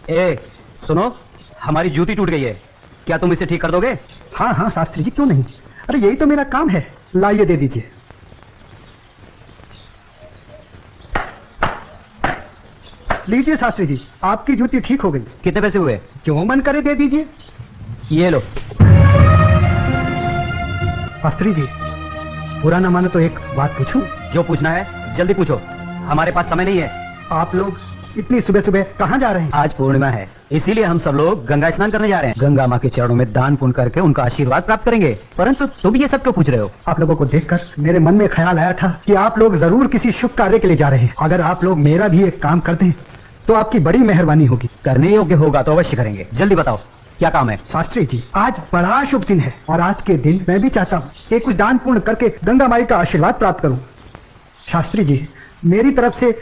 ए, सुनो, हमारी जूती टूट गई है, क्या तुम इसे ठीक कर दोगे? हाँ हाँ शास्त्री जी, क्यों नहीं। अरे यही तो मेरा काम है, लाइए दे दीजिए। लीजिए शास्त्री जी, आपकी जूती ठीक हो गई। कितने पैसे हुए? जो मन करे दे दीजिए। ये लो। शास्त्री जी, बुरा न मानो तो एक बात पूछूं? जो पूछना है जल्दी पूछो, हमारे पास समय नहीं है। आप लोग इतनी सुबह सुबह कहाँ जा रहे हैं? आज पूर्णिमा है, इसीलिए हम सब लोग गंगा स्नान करने जा रहे हैं। गंगा माँ के चरणों में दान पुण्य करके उनका आशीर्वाद प्राप्त करेंगे। परंतु तुम ये सब क्यों पूछ रहे हो? आप लोगों को देखकर मेरे मन में ख्याल आया था कि आप लोग जरूर किसी शुभ कार्य के लिए जा रहे हैं। अगर आप लोग मेरा भी एक काम कर दें तो आपकी बड़ी मेहरबानी होगी। करने योग्य होगा तो अवश्य करेंगे। जल्दी बताओ क्या काम है? शास्त्री जी, आज बड़ा शुभ दिन है और आज के दिन मैं भी चाहता हूँ कि कुछ दान पुण्य करके गंगा माई का आशीर्वाद प्राप्त करूँ। शास्त्री जी, मेरी तरफ से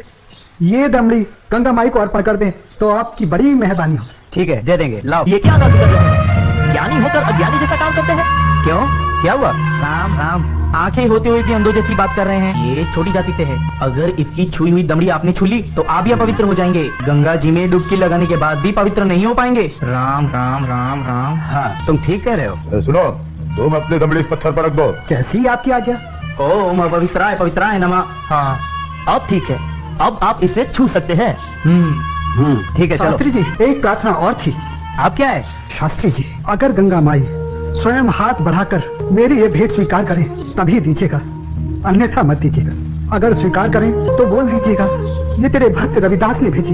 ये दमड़ी गंगा माई को अर्पण कर दें तो आपकी बड़ी मेहरबानी हो। ठीक है, दे देंगे। लाओ। ये क्या बात कर रहे हैं? ज्ञानी होकर अज्ञानी जैसा काम करते हैं। क्यों, क्या हुआ? राम राम, आंखें होते हुए भी अंधों जैसी बात कर रहे हैं। ये छोटी जाति से है, अगर इसकी छुई हुई दमड़ी आपने छू ली तो आप भी अपवित्र हो जाएंगे। गंगा जी में डुबकी लगाने के बाद भी पवित्र नहीं हो पाएंगे। राम राम राम राम। हाँ, तुम ठीक कह रहे हो। सुनो, तुम अपनी दमड़ी इस पत्थर पर रख दो। जैसी आपकी आज्ञा। ओम पवित्राय नमः। हाँ, अब ठीक है, अब आप इसे छू सकते हैं। ठीक है, चलो। शास्त्री जी, एक प्रार्थना और थी। आप क्या है? शास्त्री जी, अगर गंगा माई स्वयं हाथ बढ़ाकर मेरी ये भेंट स्वीकार करें तभी दीजिएगा, अन्यथा मत दीजिएगा। अगर स्वीकार करें तो बोल दीजिएगा ये तेरे भक्त रविदास ने भेजी।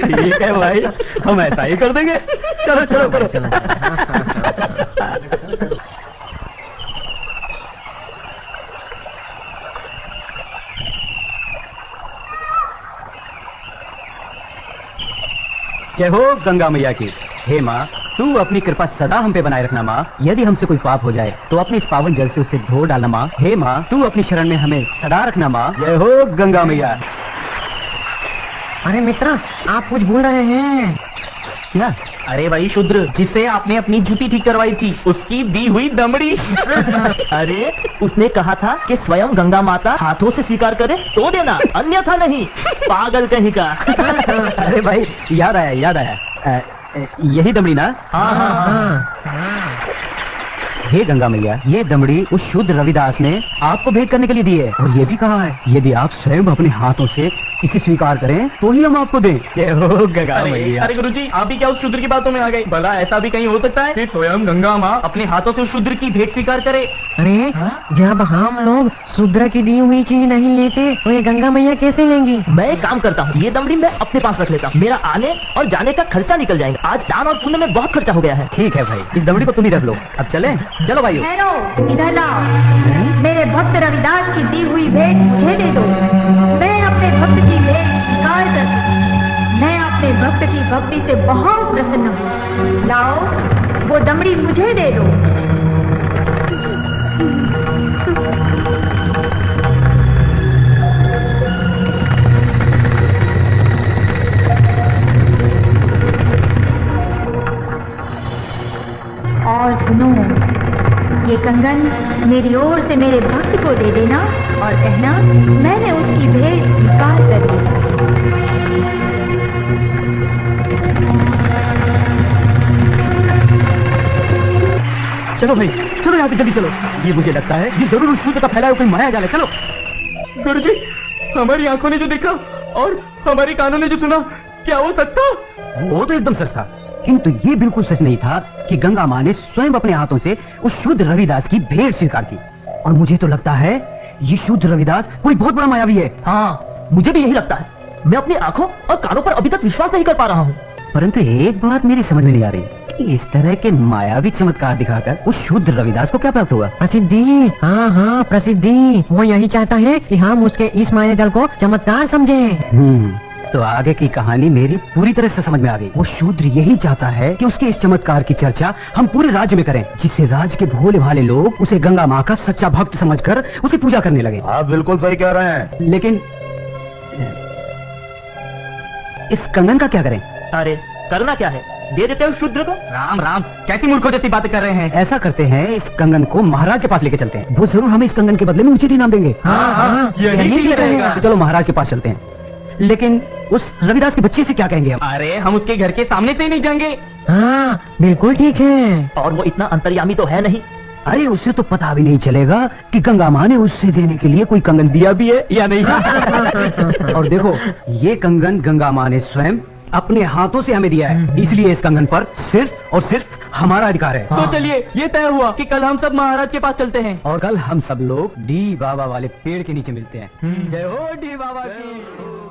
ठीक है भाई, हम ऐसा ही कर देंगे। चलो चलो चलो। जय हो गंगा मैया की। हे माँ, तू अपनी कृपा सदा हम पे बनाए रखना माँ। यदि हमसे कोई पाप हो जाए तो अपने इस पावन जल से उसे धो डालना माँ। हे माँ, तू अपनी शरण में हमें सदा रखना माँ। जय हो गंगा मैया। अरे मित्र, आप कुछ भूल रहे हैं। क्या? अरे भाई शूद्र, जिसे आपने अपनी जूती ठीक करवाई थी, उसकी दी हुई दमड़ी। अरे उसने कहा था कि स्वयं गंगा माता हाथों से स्वीकार करे तो देना, अन्यथा नहीं। पागल कहीं का। अरे भाई, याद आया। यही दमड़ी ना? हाँ। हे गंगा मैया, ये दमड़ी उस शुद्ध रविदास ने आपको भेंट करने के लिए दी है और ये भी कहा है यदि आप स्वयं अपने हाथों से इसे स्वीकार करें तो ही हम आपको दें। जय हो गंगा मैया। अरे गुरुजी, आप भी क्या उस शूद्र की बातों में आ गए? भला ऐसा भी कहीं हो सकता है कि स्वयं गंगा माँ अपने हाथों से उस शूद्र की भेंट स्वीकार करे? अरे जब हम लोग शूद्र की दी हुई चीज नहीं लेते तो ये गंगा मैया कैसे लेंगी? मैं एक काम करता हूँ, ये दमड़ी मैं अपने पास रख लेता हूँ, मेरा आने और जाने का खर्चा निकल जाएगा। आज दान और पुण्य में बहुत खर्चा हो गया है। ठीक है भाई, इस दमड़ी को तुम ही रख लो। अब चले? चलो भाई। ठहरो, इधर लाओ। मेरे भक्त रविदास की दी हुई भेंट मुझे दे दो। मैं अपने भक्त की भेंट स्वीकार करती हूँ। मैं अपने भक्त की भक्ति से बहुत प्रसन्न हूँ। लाओ, वो दमड़ी मुझे दे दो। और सुनो, ये कंगन मेरी ओर से मेरे भक्त को दे देना और कहना मैंने उसकी भेंट स्वीकार कर ली। चलो भाई, चलो यहाँ से जल्दी चलो। ये मुझे लगता है ये जरूर उस सूत्र का फैलाया हुआ कोई माया जाल है। चलो। गुरुजी, हमारी आंखों ने जो देखा और हमारी कानों ने जो सुना, क्या वो सच था? वो तो एकदम सच था, किंतु ये बिल्कुल सच नहीं था कि गंगा माँ ने स्वयं अपने हाथों से उस शुद्ध रविदास की भेंट स्वीकार की। और मुझे तो लगता है ये शुद्ध रविदास कोई बहुत बड़ा मायावी है। हाँ, मुझे भी यही लगता है। मैं अपनी आंखों और कानों पर अभी तक विश्वास नहीं कर पा रहा हूँ। परंतु एक बात मेरी समझ में नहीं आ रही कि इस तरह के मायावी चमत्कार दिखाकर उस शुद्ध रविदास को क्या प्राप्त हुआ? प्रसिद्धि। हाँ, प्रसिद्धि। वो यही चाहता है कि हम उसके इस माया जल को चमत्कार समझें। तो आगे की कहानी मेरी पूरी तरह से समझ में आ गई। वो शूद्र यही चाहता है कि उसके इस चमत्कार की चर्चा हम पूरे राज्य में करें, जिससे राज्य के भोले भाले लोग उसे गंगा माँ का सच्चा भक्त समझकर उसकी पूजा करने लगे। आप बिल्कुल सही कह रहे हैं। लेकिन इस कंगन का क्या करें? अरे करना क्या है, दे देते हो शूद्र को। राम राम, कैसी मूर्खों जैसी बातें कर रहे हैं। ऐसा करते हैं, इस कंगन को महाराज के पास लेके चलते हैं। वो जरूर हमें इस कंगन के बदले में उचित इनाम देंगे। हाँ, यही ठीक रहेगा। तो चलो महाराज के पास चलते हैं। लेकिन उस रविदास के बच्चे से क्या कहेंगे हम? अरे हम उसके घर के सामने से ही नहीं जाएंगे। हाँ बिल्कुल ठीक है। और वो इतना अंतर्यामी तो है नहीं। अरे उससे तो पता भी नहीं चलेगा कि गंगा माँ ने उससे देने के लिए कोई कंगन दिया भी है या नहीं। और देखो, ये कंगन गंगा माँ ने स्वयं अपने हाथों से हमें दिया है, इसलिए इस कंगन पर सिर्फ और सिर्फ हमारा अधिकार है। तो चलिए, ये तय हुआ कि कल हम सब महाराज के पास चलते हैं। और कल हम सब लोग डी बाबा वाले पेड़ के नीचे मिलते हैं। जय हो डी बाबा की।